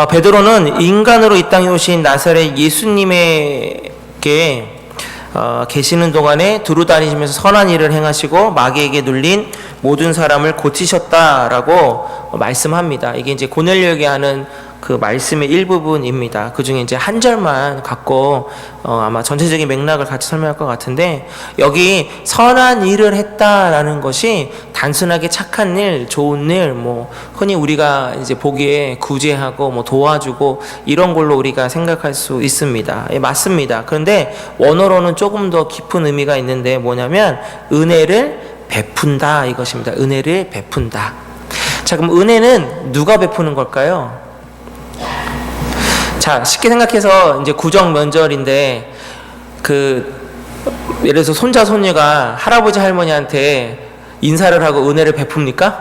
베드로는 인간으로 이 땅에 오신 나사렛 예수님에게 계시는 동안에 두루 다니시면서 선한 일을 행하시고 마귀에게 눌린 모든 사람을 고치셨다라고 말씀합니다. 이게 이제 고넬료에게 하는 그 말씀의 일부분입니다. 그 중에 이제 한 절만 갖고 아마 전체적인 맥락을 같이 설명할 것 같은데, 여기 선한 일을 했다라는 것이 단순하게 착한 일, 좋은 일, 흔히 우리가 이제 보기에 구제하고 도와주고 이런 걸로 우리가 생각할 수 있습니다. 예, 맞습니다. 그런데 원어로는 조금 더 깊은 의미가 있는데 뭐냐면 은혜를 베푼다 이것입니다. 은혜를 베푼다. 자, 그럼 은혜는 누가 베푸는 걸까요? 자, 쉽게 생각해서 이제 구정 명절인데 예를 들어서 손자 손녀가 할아버지 할머니한테 인사를 하고 은혜를 베풉니까?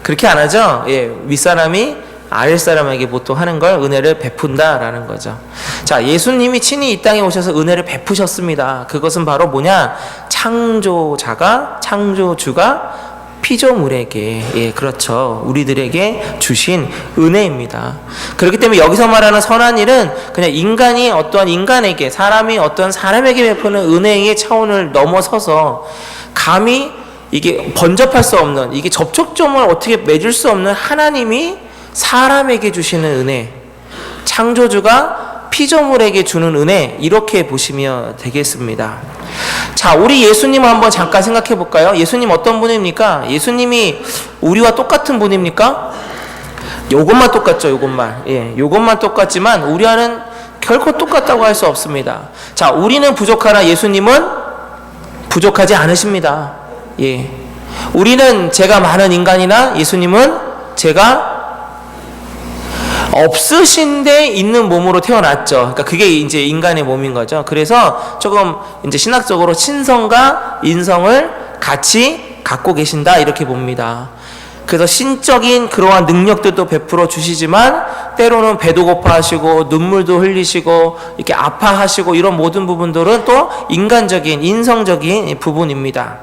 그렇게 안 하죠. 예, 윗사람이 아랫사람에게 보통 하는 걸 은혜를 베푼다라는 거죠. 자, 예수님이 친히 이 땅에 오셔서 은혜를 베푸셨습니다. 그것은 바로 뭐냐? 창조주가 피조물에게, 예, 그렇죠, 우리들에게 주신 은혜입니다. 그렇기 때문에 여기서 말하는 선한 일은 그냥 인간이 어떠한 인간에게, 사람이 어떤 사람에게 베푸는 은혜의 차원을 넘어서서 감히 이게 번접할 수 없는, 이게 접촉점을 어떻게 맺을 수 없는 하나님이 사람에게 주시는 은혜, 창조주가 피조물에게 주는 은혜, 이렇게 보시면 되겠습니다. 자, 우리 예수님 한번 잠깐 생각해 볼까요? 예수님 어떤 분입니까? 예수님이 우리와 똑같은 분입니까? 요것만 똑같죠, 요것만. 예, 요것만 똑같지만 우리와는 결코 똑같다고 할 수 없습니다. 자, 우리는 부족하나 예수님은 부족하지 않으십니다. 예. 우리는 제가 많은 인간이나 예수님은 제가 없으신데 있는 몸으로 태어났죠. 그러니까 그게 이제 인간의 몸인 거죠. 그래서 조금 이제 신학적으로 신성과 인성을 같이 갖고 계신다 이렇게 봅니다. 그래서 신적인 그러한 능력들도 베풀어 주시지만 때로는 배도 고파하시고 눈물도 흘리시고 이렇게 아파하시고 이런 모든 부분들은 또 인간적인 인성적인 부분입니다.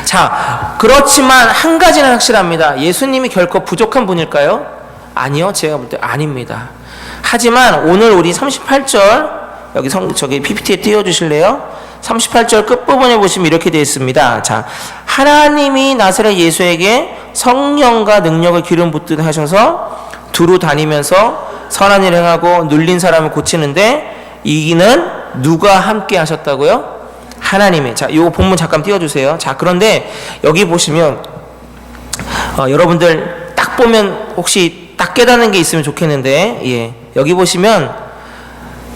자, 그렇지만 한 가지는 확실합니다. 예수님이 결코 부족한 분일까요? 아니요, 제가 볼 때 아닙니다. 하지만 오늘 우리 38절 여기 저기 PPT에 띄워주실래요? 38절 끝부분에 보시면 이렇게 되어 있습니다. 자, 하나님이 나사렛 예수에게 성령과 능력을 기름 붓듯 하셔서 두루 다니면서 선한 일을 행하고 눌린 사람을 고치는데 이기는 누가 함께 하셨다고요? 하나님의. 자, 이 본문 잠깐 띄워주세요. 자, 그런데 여기 보시면 여러분들 딱 보면 혹시 딱 깨닫는 게 있으면 좋겠는데, 예, 여기 보시면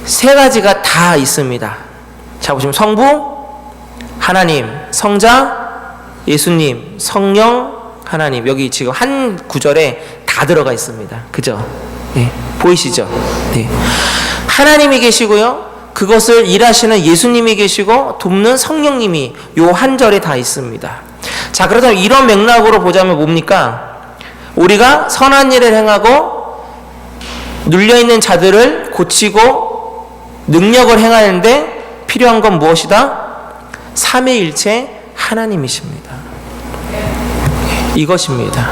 세 가지가 다 있습니다. 자, 보시면 성부, 하나님, 성자, 예수님, 성령, 하나님. 여기 지금 한 구절에 다 들어가 있습니다. 그죠? 예, 보이시죠? 네. 하나님이 계시고요, 그것을 일하시는 예수님이 계시고 돕는 성령님이 요 한 절에 다 있습니다. 자, 그렇다면 이런 맥락으로 보자면 뭡니까? 우리가 선한 일을 행하고 눌려있는 자들을 고치고 능력을 행하는데 필요한 건 무엇이다? 삼위일체 하나님이십니다. 이것입니다.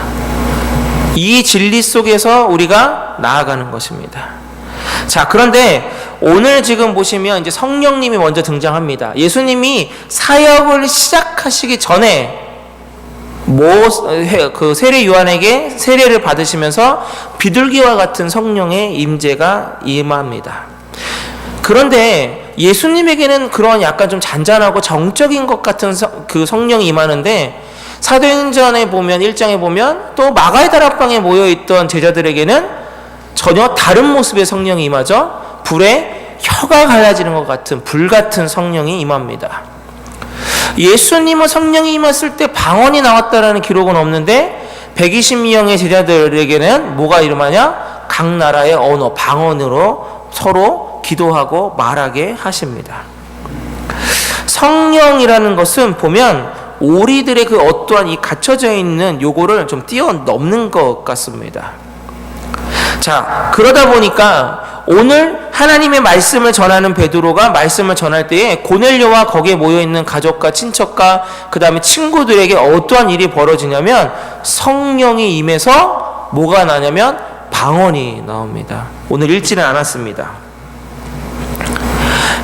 이 진리 속에서 우리가 나아가는 것입니다. 자, 그런데 오늘 지금 보시면 이제 성령님이 먼저 등장합니다. 예수님이 사역을 시작하시기 전에 그 세례 요한에게 세례를 받으시면서 비둘기와 같은 성령의 임재가 임합니다. 그런데 예수님에게는 그런 약간 좀 잔잔하고 정적인 것 같은 그 성령이 임하는데, 사도행전에 보면 1장에 보면 또 마가의 다락방에 모여있던 제자들에게는 전혀 다른 모습의 성령이 임하죠. 불에 혀가 갈라지는 것 같은 불 같은 성령이 임합니다. 예수님은 성령이 임했을 때 방언이 나왔다라는 기록은 없는데 120명의 제자들에게는 뭐가 임하냐? 각 나라의 언어, 방언으로 서로 기도하고 말하게 하십니다. 성령이라는 것은 보면 우리들의 그 어떠한 이 갇혀져 있는 요거를 좀 뛰어넘는 것 같습니다. 자, 그러다 보니까 오늘 하나님의 말씀을 전하는 베드로가 말씀을 전할 때에 고넬료와 거기에 모여있는 가족과 친척과 그 다음에 친구들에게 어떠한 일이 벌어지냐면 성령이 임해서 뭐가 나냐면 방언이 나옵니다. 오늘 읽지는 않았습니다.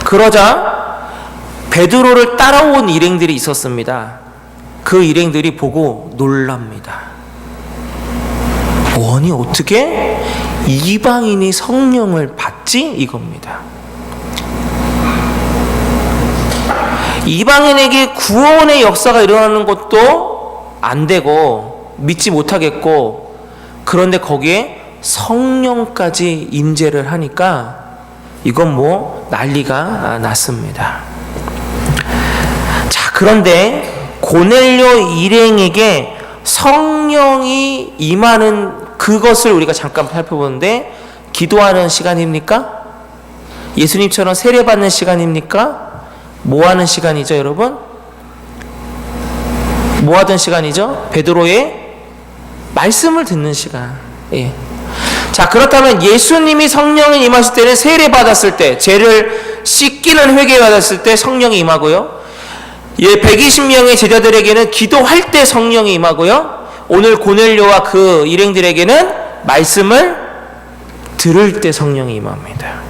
그러자 베드로를 따라온 일행들이 있었습니다. 그 일행들이 보고 놀랍니다. 아니 어떻게 이방인이 성령을 받지? 이겁니다. 이방인에게 구원의 역사가 일어나는 것도 안 되고 믿지 못하겠고, 그런데 거기에 성령까지 임재를 하니까 이건 뭐 난리가 났습니다. 자, 그런데 고넬료 일행에게 성령이 임하는 그것을 우리가 잠깐 살펴보는데, 기도하는 시간입니까? 예수님처럼 세례받는 시간입니까? 뭐 하는 시간이죠, 여러분? 뭐 하던 시간이죠? 베드로의 말씀을 듣는 시간. 예. 자, 그렇다면 예수님이 성령이 임하실 때는 세례받았을 때, 죄를 씻기는 회개받았을 때 성령이 임하고요. 120명의 제자들에게는 기도할 때 성령이 임하고요. 오늘 고넬료와 그 일행들에게는 말씀을 들을 때 성령이 임합니다.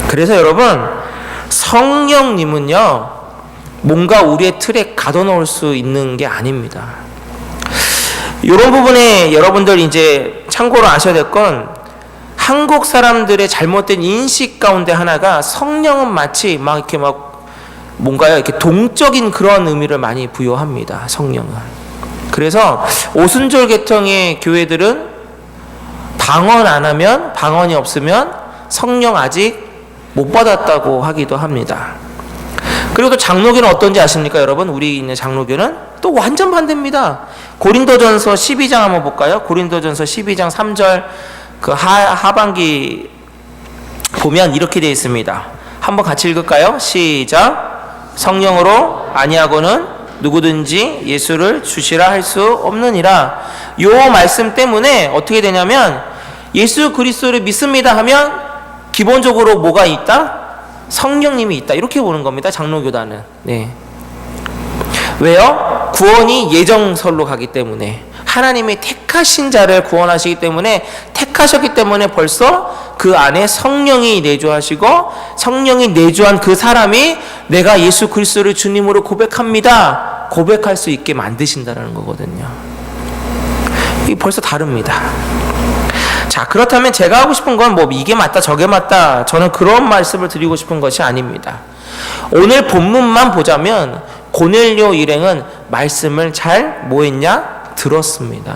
그래서 여러분, 성령님은요, 뭔가 우리의 틀에 가둬놓을 수 있는 게 아닙니다. 이런 부분에 여러분들 이제 참고로 아셔야 될 건, 한국 사람들의 잘못된 인식 가운데 하나가 성령은 마치 막 이렇게 막 뭔가요, 이렇게 동적인 그런 의미를 많이 부여합니다. 성령은. 그래서 오순절 계통의 교회들은 방언 안 하면, 방언이 없으면 성령 아직 못 받았다고 하기도 합니다. 그리고 또 장로교는 어떤지 아십니까, 여러분? 우리 있는 장로교는 또 완전 반대입니다. 고린도전서 12장 한번 볼까요? 고린도전서 12장 3절 그 하반기 보면 이렇게 되어 있습니다. 한번 같이 읽을까요? 시작. 성령으로 아니하고는 누구든지 예수를 주시라 할 수 없느니라. 요 말씀 때문에 어떻게 되냐면, 예수 그리스도를 믿습니다 하면 기본적으로 뭐가 있다? 성령님이 있다. 이렇게 보는 겁니다, 장로교단은. 네. 왜요? 구원이 예정설로 가기 때문에, 하나님이 택하신 자를 구원하시기 때문에, 택하셨기 때문에 벌써 그 안에 성령이 내주하시고, 성령이 내주한 그 사람이 내가 예수 그리스도를 주님으로 고백합니다, 고백할 수 있게 만드신다는 거거든요. 이게 벌써 다릅니다. 자, 그렇다면 제가 하고 싶은 건 뭐 이게 맞다 저게 맞다, 저는 그런 말씀을 드리고 싶은 것이 아닙니다. 오늘 본문만 보자면 고넬료 일행은 말씀을 잘 뭐했냐? 들었습니다.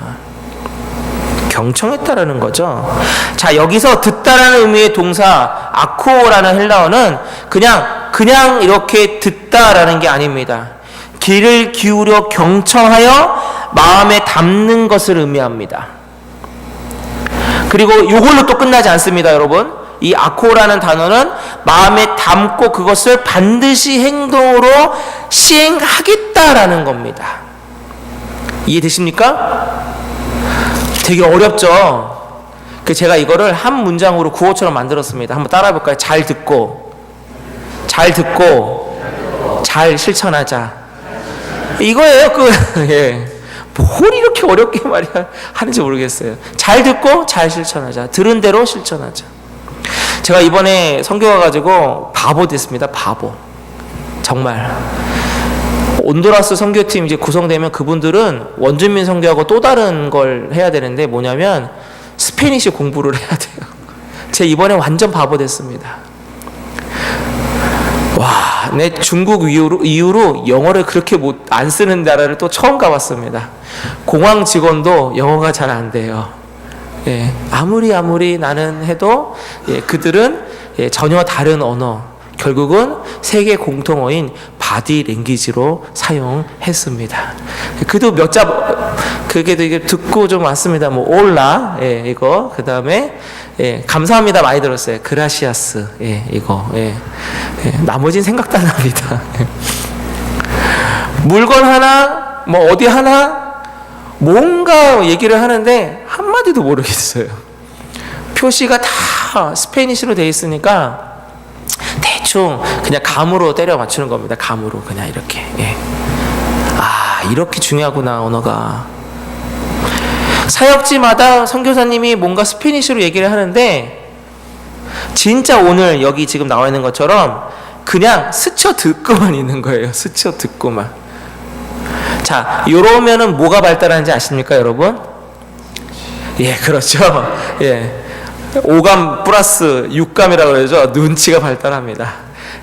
경청했다라는 거죠. 자, 여기서 듣다라는 의미의 동사 아코라는 헬라어는 그냥 이렇게 듣다라는 게 아닙니다. 귀를 기울여 경청하여 마음에 담는 것을 의미합니다. 그리고 이걸로 또 끝나지 않습니다, 여러분. 이 아코라는 단어는 마음에 담고 그것을 반드시 행동으로 시행하겠다라는 겁니다. 이해되십니까? 되게 어렵죠? 제가 이거를 한 문장으로 구호처럼 만들었습니다. 한번 따라해 볼까요? 잘 듣고 잘 실천하자. 이거예요. 예. 뭘 이렇게 어렵게 말이야 하는지 모르겠어요. 잘 듣고 잘 실천하자. 들은 대로 실천하자. 제가 이번에 선교 가가지고 바보 됐습니다. 바보. 정말. 온두라스 선교팀 이제 구성되면 그분들은 원주민 선교하고 또 다른 걸 해야 되는데, 뭐냐면 스페니쉬 공부를 해야 돼요. 제가 이번에 완전 바보 됐습니다. 와, 내 중국 이후로 영어를 그렇게 안 쓰는 나라를 또 처음 가봤습니다. 공항 직원도 영어가 잘 안 돼요. 예, 아무리 나는 해도, 예, 그들은, 예, 전혀 다른 언어, 결국은 세계 공통어인 바디 랭귀지로 사용했습니다. 그도 그게 되게 듣고 좀 왔습니다. 뭐 올라, 예, 이거, 그 다음에, 예, 감사합니다 많이 들었어요. 그라시아스, 예, 이거, 예, 예, 나머지는 생각도 안 납니다. 물건 하나, 뭐 어디 하나, 뭔가 얘기를 하는데 한마디도 모르겠어요. 표시가 다 스페니쉬로 되어 있으니까 대충 그냥 감으로 때려 맞추는 겁니다. 감으로 그냥 이렇게. 예. 아, 이렇게 중요하구나, 언어가. 사역지마다 선교사님이 뭔가 스페니쉬로 얘기를 하는데 진짜 오늘 여기 지금 나와 있는 것처럼 그냥 스쳐 듣고만 있는 거예요. 스쳐 듣고만. 자, 요러면은 뭐가 발달하는지 아십니까, 여러분? 예, 그렇죠. 예. 5감 플러스 6감이라고 그러죠. 눈치가 발달합니다.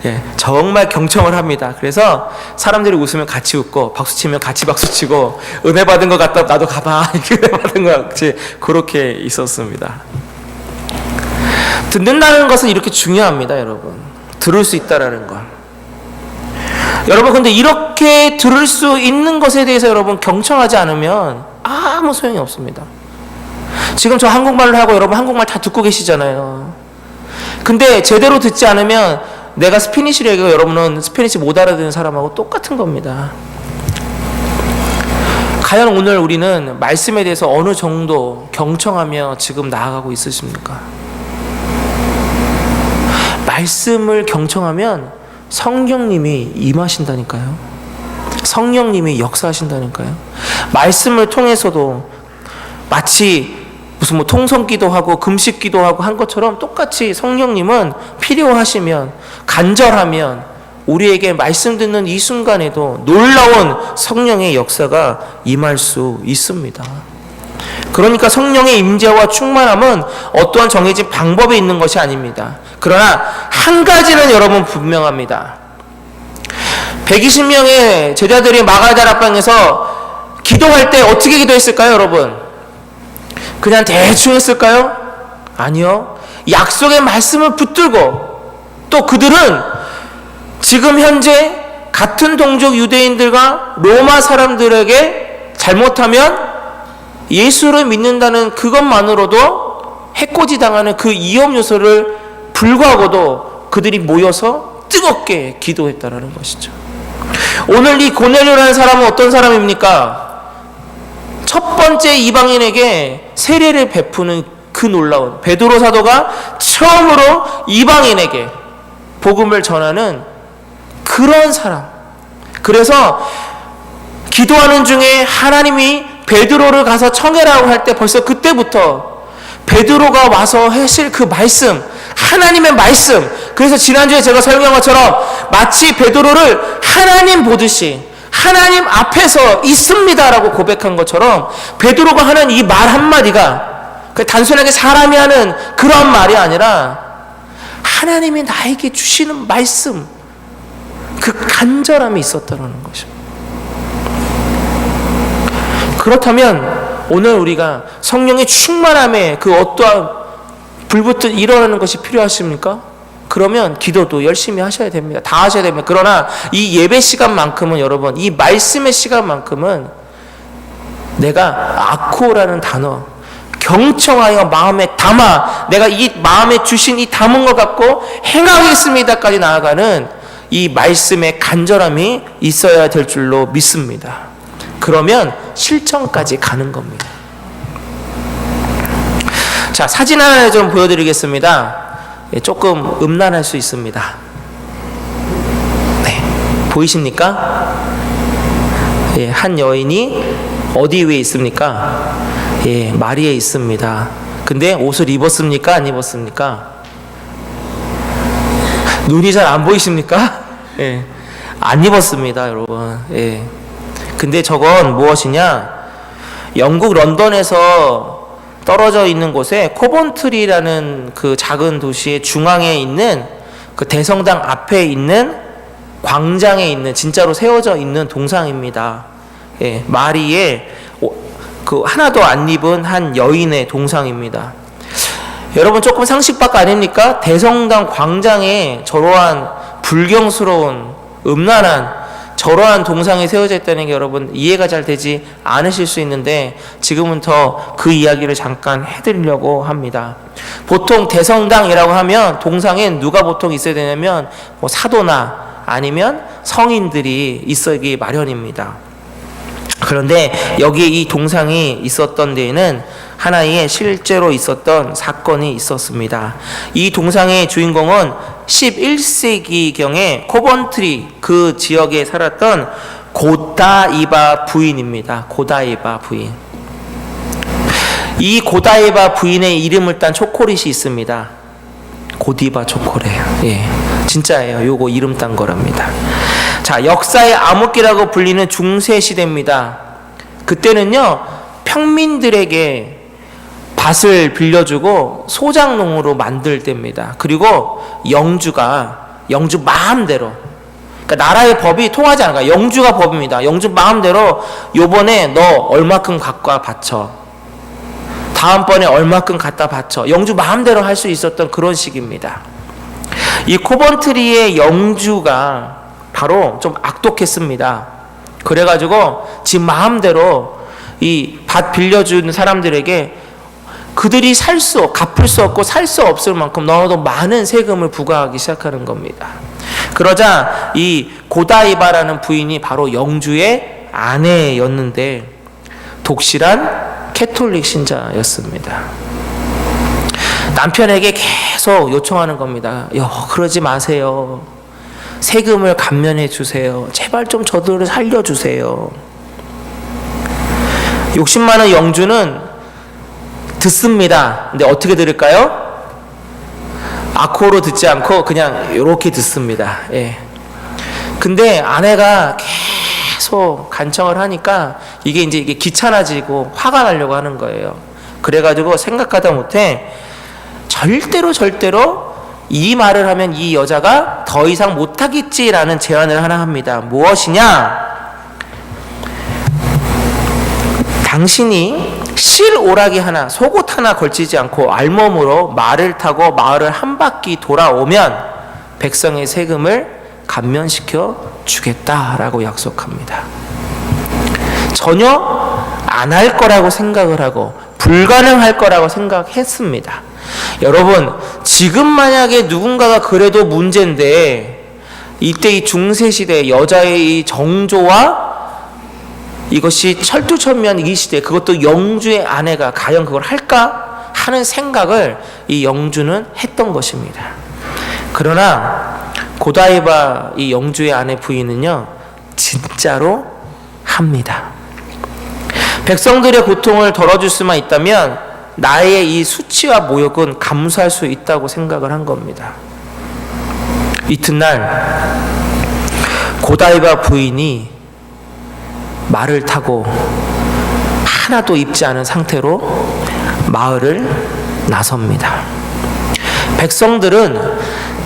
예, 정말 경청을 합니다. 그래서 사람들이 웃으면 같이 웃고 박수 치면 같이 박수 치고 은혜 받은 것 같다 나도 가봐 은혜 받은 것 같이 그렇게 있었습니다. 듣는다는 것은 이렇게 중요합니다, 여러분. 들을 수 있다라는 것. 여러분, 근데 이렇게 들을 수 있는 것에 대해서 여러분 경청하지 않으면 아무 소용이 없습니다. 지금 저 한국말로 하고 여러분 한국말 다 듣고 계시잖아요. 근데 제대로 듣지 않으면 내가 스페니쉬를 얘기하고 여러분은 스페니쉬 못 알아듣는 사람하고 똑같은 겁니다. 과연 오늘 우리는 말씀에 대해서 어느 정도 경청하며 지금 나아가고 있으십니까? 말씀을 경청하면 성령님이 임하신다니까요. 성령님이 역사하신다니까요. 말씀을 통해서도 마치 무슨 뭐 통성기도 하고 금식기도 하고 한 것처럼 똑같이 성령님은 필요하시면 간절하면 우리에게 말씀 듣는 이 순간에도 놀라운 성령의 역사가 임할 수 있습니다. 그러니까 성령의 임재와 충만함은 어떠한 정해진 방법에 있는 것이 아닙니다. 그러나 한 가지는 여러분 분명합니다. 120명의 제자들이 마가다락방에서 기도할 때 어떻게 기도했을까요, 여러분? 그냥 대충 했을까요? 아니요. 약속의 말씀을 붙들고 또 그들은 지금 현재 같은 동족 유대인들과 로마 사람들에게 잘못하면 예수를 믿는다는 그것만으로도 해코지 당하는 그 위험 요소를 불구하고도 그들이 모여서 뜨겁게 기도했다라는 것이죠. 오늘 이 고넬료라는 사람은 어떤 사람입니까? 첫 번째 이방인에게 세례를 베푸는 그 놀라운 베드로 사도가 처음으로 이방인에게 복음을 전하는 그런 사람. 그래서 기도하는 중에 하나님이 베드로를 가서 청해라고 할 때 벌써 그때부터 베드로가 와서 하실 그 말씀, 하나님의 말씀. 그래서 지난주에 제가 설명한 것처럼 마치 베드로를 하나님 보듯이 하나님 앞에서 있습니다라고 고백한 것처럼 베드로가 하는 이 말 한마디가 단순하게 사람이 하는 그런 말이 아니라 하나님이 나에게 주시는 말씀, 그 간절함이 있었다는 것입니다. 그렇다면 오늘 우리가 성령의 충만함에 그 어떠한 불붙듯 일어나는 것이 필요하십니까? 그러면 기도도 열심히 하셔야 됩니다. 다 하셔야 됩니다. 그러나 이 예배 시간만큼은 여러분, 이 말씀의 시간만큼은 내가 아코라는 단어, 경청하여 마음에 담아 내가 이 마음에 주신 이 담은 것 갖고 행하겠습니다까지 나아가는 이 말씀의 간절함이 있어야 될 줄로 믿습니다. 그러면 실천까지 가는 겁니다. 자, 사진 하나 좀 보여드리겠습니다. 조금 음란할 수 있습니다. 네, 보이십니까? 예, 한 여인이 어디 위에 있습니까? 예, 마리에 있습니다. 근데 옷을 입었습니까? 안 입었습니까? 눈이 잘 안 보이십니까? 예, 안 입었습니다, 여러분. 예. 근데 저건 무엇이냐? 영국 런던에서 떨어져 있는 곳에 코번트리라는 그 작은 도시의 중앙에 있는 그 대성당 앞에 있는 광장에 있는 진짜로 세워져 있는 동상입니다. 예, 마리의 그 하나도 안 입은 한 여인의 동상입니다. 여러분 조금 상식 밖 아닙니까? 대성당 광장에 저러한 불경스러운 음란한 저러한 동상이 세워져 있다는 게 여러분 이해가 잘 되지 않으실 수 있는데 지금은 더 그 이야기를 잠깐 해드리려고 합니다. 보통 대성당이라고 하면 동상엔 누가 보통 있어야 되냐면 뭐 사도나 아니면 성인들이 있어기 마련입니다. 그런데 여기에 이 동상이 있었던 데에는 하나의 실제로 있었던 사건이 있었습니다. 이 동상의 주인공은 11세기경에 코번트리 그 지역에 살았던 고다이바 부인입니다. 고다이바 부인. 이 고다이바 부인의 이름을 딴 초콜릿이 있습니다. 고디바 초콜릿. 예, 진짜예요. 요거 이름 딴 거랍니다. 자, 역사의 암흑기라고 불리는 중세 시대입니다. 그때는요, 평민들에게 밭을 빌려주고 소작농으로 만들 때입니다. 그리고 영주 마음대로, 그러니까 나라의 법이 통하지 않아요. 영주가 법입니다. 영주 마음대로 요번에 너 얼마큼 갖고 바쳐, 다음번에 얼마큼 갖다 바쳐, 영주 마음대로 할 수 있었던 그런 시기입니다. 이 코번트리의 영주가 바로 좀 악독했습니다. 그래가지고 지 마음대로 이 밭 빌려준 사람들에게 그들이 갚을 수 없고 살 수 없을 만큼 너무도 많은 세금을 부과하기 시작하는 겁니다. 그러자 이 고다이바라는 부인이 바로 영주의 아내였는데 독실한 캐톨릭 신자였습니다. 남편에게 계속 요청하는 겁니다. 그러지 마세요. 세금을 감면해 주세요. 제발 좀 저들을 살려주세요. 욕심 많은 영주는 듣습니다. 근데 어떻게 들을까요? 아코로 듣지 않고 그냥 이렇게 듣습니다. 예. 근데 아내가 계속 간청을 하니까 이게 귀찮아지고 화가 나려고 하는 거예요. 그래가지고 생각하다 못해 절대로 이 말을 하면 이 여자가 더 이상 못하겠지라는 제안을 하나 합니다. 무엇이냐? 당신이 실오라기 하나, 속옷 하나 걸치지 않고 알몸으로 말을 타고 마을을 한 바퀴 돌아오면 백성의 세금을 감면시켜 주겠다라고 약속합니다. 전혀 안 할 거라고 생각을 하고 불가능할 거라고 생각했습니다. 여러분, 지금 만약에 누군가가 그래도 문제인데 이때 이 중세시대 여자의 이 정조와 이것이 철두철미한 이 시대, 그것도 영주의 아내가 과연 그걸 할까 하는 생각을 이 영주는 했던 것입니다. 그러나 고다이바 이 영주의 아내 부인은요, 진짜로 합니다. 백성들의 고통을 덜어줄 수만 있다면 나의 이 수치와 모욕은 감수할 수 있다고 생각을 한 겁니다. 이튿날 고다이바 부인이 말을 타고 하나도 입지 않은 상태로 마을을 나섭니다. 백성들은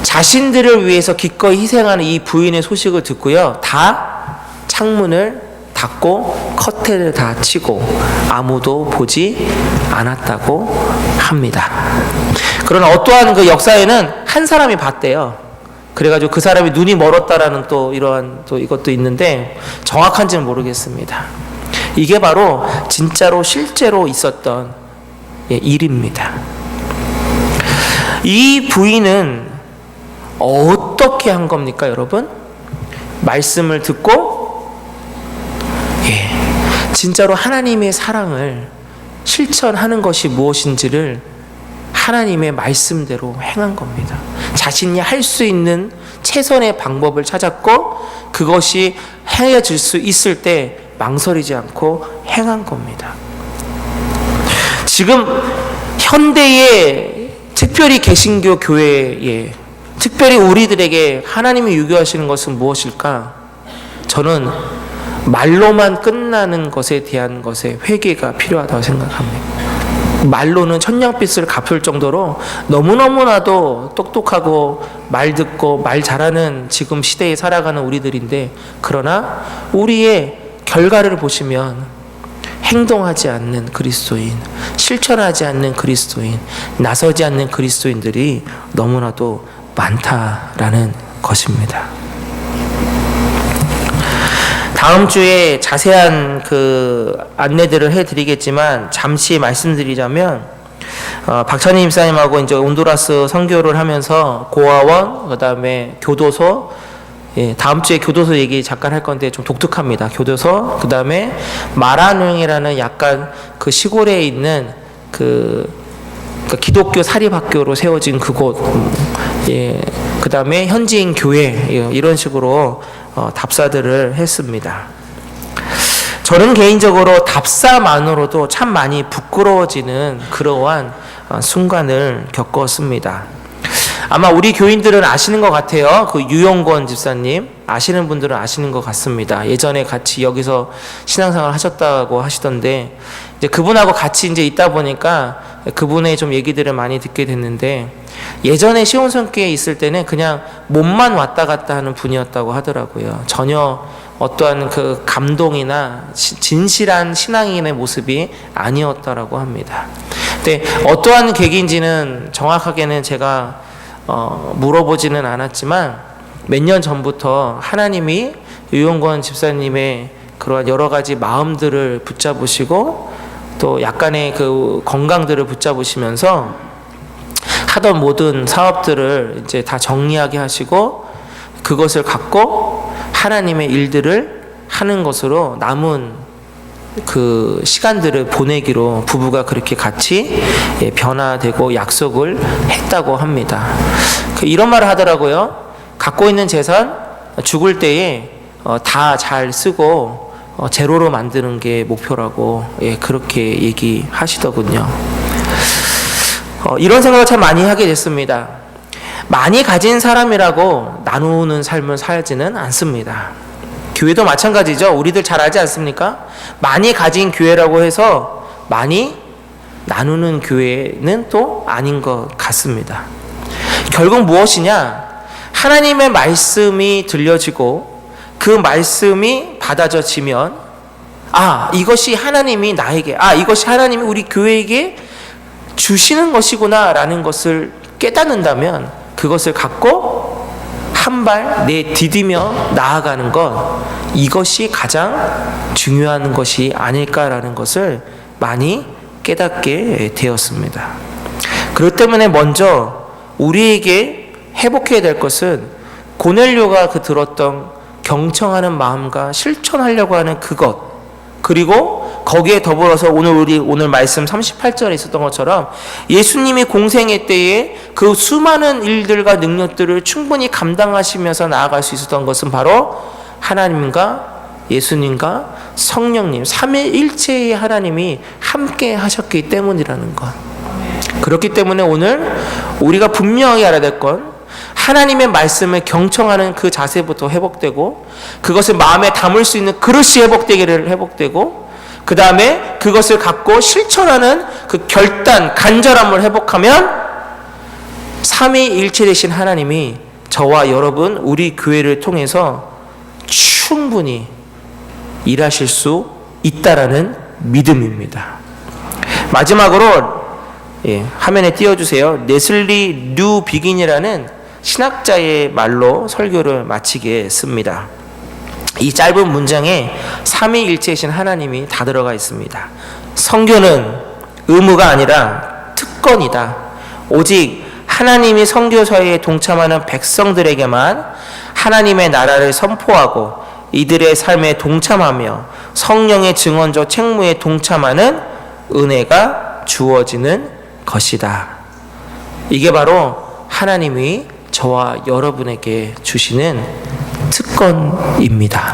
자신들을 위해서 기꺼이 희생하는 이 부인의 소식을 듣고요, 다 창문을 닫고 커튼을 다 치고 아무도 보지 않았다고 합니다. 그러나 어떠한 그 역사에는 한 사람이 봤대요. 그래가지고 그 사람이 눈이 멀었다라는 또 이러한 또 이것도 있는데 정확한지는 모르겠습니다. 이게 바로 진짜로 실제로 있었던 일입니다. 이 부인은 어떻게 한 겁니까, 여러분? 말씀을 듣고 진짜로 하나님의 사랑을 실천하는 것이 무엇인지를 하나님의 말씀대로 행한 겁니다. 자신이 할 수 있는 최선의 방법을 찾았고 그것이 행해질 수 있을 때 망설이지 않고 행한 겁니다. 지금 현대의 특별히 개신교 교회에 특별히 우리들에게 하나님이 요구하시는 것은 무엇일까? 저는 말로만 끝나는 것에 대한 것에 회개가 필요하다고 생각합니다. 말로는 천냥빚을 갚을 정도로 너무너무나도 똑똑하고 말 듣고 말 잘하는 지금 시대에 살아가는 우리들인데, 그러나 우리의 결과를 보시면 행동하지 않는 그리스도인, 실천하지 않는 그리스도인, 나서지 않는 그리스도인들이 너무나도 많다라는 것입니다. 다음 주에 자세한 그 안내들을 해드리겠지만 잠시 말씀드리자면, 박찬희 집사님하고 이제 온두라스 선교를 하면서 고아원, 그 다음에 교도소, 다음 주에 교도소 얘기 잠깐 할 건데 좀 독특합니다. 교도소, 그 다음에 마라능이라는 약간 그 시골에 있는 그 기독교 사립학교로 세워진 그곳, 그 다음에 현지인 교회, 이런 식으로 답사들을 했습니다. 저는 개인적으로 답사만으로도 참 많이 부끄러워지는 그러한 순간을 겪었습니다. 아마 우리 교인들은 아시는 것 같아요. 그 유용권 집사님 아시는 분들은 아시는 것 같습니다. 예전에 같이 여기서 신앙생활 하셨다고 하시던데 이제 그분하고 같이 이제 있다 보니까 그분의 좀 얘기들을 많이 듣게 됐는데 예전에 시온성교회에 있을 때는 그냥 몸만 왔다 갔다 하는 분이었다고 하더라고요. 전혀 어떠한 그 감동이나 진실한 신앙인의 모습이 아니었다라고 합니다. 근데 어떠한 계기인지는 정확하게는 제가 물어보지는 않았지만 몇 년 전부터 하나님이 유용권 집사님의 그러한 여러 가지 마음들을 붙잡으시고 또 약간의 그 건강들을 붙잡으시면서 하던 모든 사업들을 이제 다 정리하게 하시고 그것을 갖고 하나님의 일들을 하는 것으로 남은 그 시간들을 보내기로 부부가 그렇게 같이 변화되고 약속을 했다고 합니다. 이런 말을 하더라고요. 갖고 있는 재산 죽을 때에 다 잘 쓰고 제로로 만드는 게 목표라고 그렇게 얘기하시더군요. 이런 생각을 참 많이 하게 됐습니다. 많이 가진 사람이라고 나누는 삶을 살지는 않습니다. 교회도 마찬가지죠. 우리들 잘 알지 않습니까? 많이 가진 교회라고 해서 많이 나누는 교회는 또 아닌 것 같습니다. 결국 무엇이냐? 하나님의 말씀이 들려지고 그 말씀이 받아져지면 이것이 하나님이 나에게 이것이 하나님이 우리 교회에게 주시는 것이구나 라는 것을 깨닫는다면 그것을 갖고 한 발 내디디며 나아가는 것, 이것이 가장 중요한 것이 아닐까라는 것을 많이 깨닫게 되었습니다. 그렇기 때문에 먼저 우리에게 회복해야 될 것은 고넬료가 들었던 경청하는 마음과 실천하려고 하는 그것, 그리고 거기에 더불어서 오늘 말씀 38절에 있었던 것처럼 예수님이 공생애 때에 그 수많은 일들과 능력들을 충분히 감당하시면서 나아갈 수 있었던 것은 바로 하나님과 예수님과 성령님 삼위일체의 하나님이 함께 하셨기 때문이라는 것. 그렇기 때문에 오늘 우리가 분명히 알아야 될 건 하나님의 말씀을 경청하는 그 자세부터 회복되고 그것을 마음에 담을 수 있는 그릇이 회복되고 그 다음에 그것을 갖고 실천하는 그 결단, 간절함을 회복하면 삼위일체 되신 하나님이 저와 여러분 우리 교회를 통해서 충분히 일하실 수 있다라는 믿음입니다. 마지막으로 화면에 띄워주세요. 네슬리 뉴 비긴이라는 신학자의 말로 설교를 마치겠습니다. 이 짧은 문장에 삼위일체이신 하나님이 다 들어가 있습니다. 선교는 의무가 아니라 특권이다. 오직 하나님이 선교사에 동참하는 백성들에게만 하나님의 나라를 선포하고 이들의 삶에 동참하며 성령의 증언적 책무에 동참하는 은혜가 주어지는 것이다. 이게 바로 하나님이 저와 여러분에게 주시는 특권입니다.